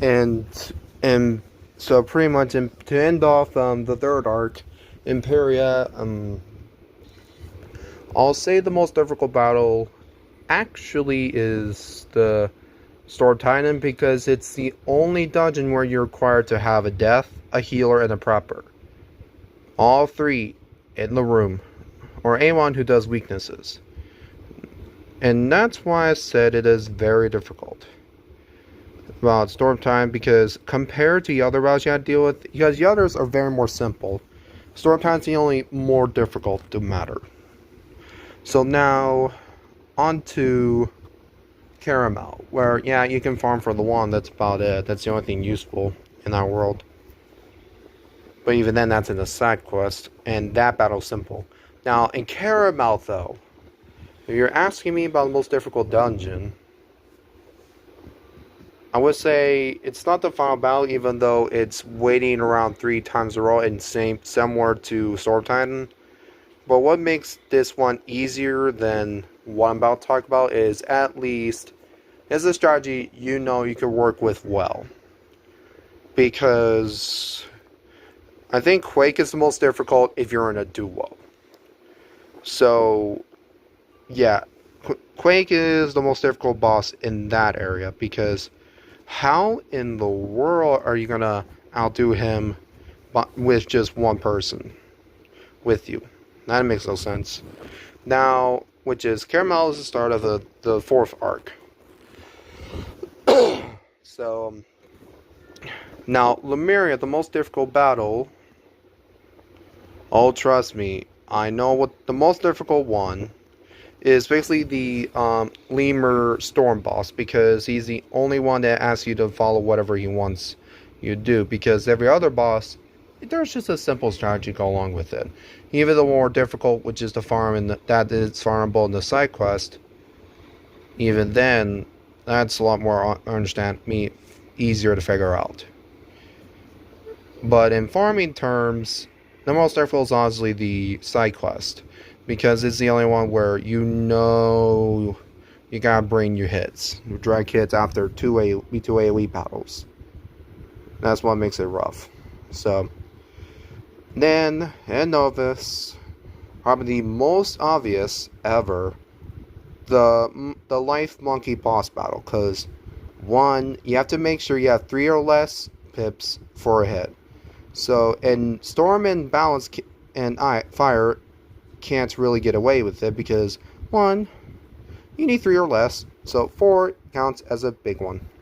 And and so pretty much to end off the third arc, Imperia. I'll say the most difficult battle actually is the Storm Titan because it's the only dungeon where you're required to have a death, a healer, and a prepper. All three in the room, or anyone who does weaknesses. And that's why I said it is very difficult about Storm Titan, because compared to the other battles you have to deal with, because the others are very more simple, Storm Titan's the only more difficult to matter. So now, on to Caramel, where, yeah, you can farm for the wand, that's about it. That's the only thing useful in our world. But even then, that's in a side quest, and that battle's simple. Now, in Caramel, though, if you're asking me about the most difficult dungeon, I would say it's not the final battle, even though it's waiting around 3 times a row and similar to Storm Titan. But what makes this one easier than what I'm about to talk about is at least it's a strategy you know you can work with well. Because I think Quake is the most difficult if you're in a duo. So, yeah, Quake is the most difficult boss in that area because how in the world are you going to outdo him with just one person with you? That makes no sense. Now, which is Caramel is the start of the fourth arc. So, now, Lemuria, the most difficult battle. Oh, trust me, I know what the most difficult one is. Basically, the Lemur Storm boss, because he's the only one that asks you to follow whatever he wants you to do. Because every other boss, there's just a simple strategy to go along with it. Even the more difficult, which is the farm, and that is farmable in the side quest. Even then, that's a lot more easier to figure out. But in farming terms, the most difficult is honestly the side quest, because it's the only one where you know you gotta bring your hits, drag hits after two AoE battles. That's what makes it rough. So then, in Novus, probably the most obvious ever, the Life Monkey boss battle, because one, you have to make sure you have 3 or less pips for a hit. So, and Storm and Balance and Fire can't really get away with it because, one, you need 3 or less, so 4 counts as a big one.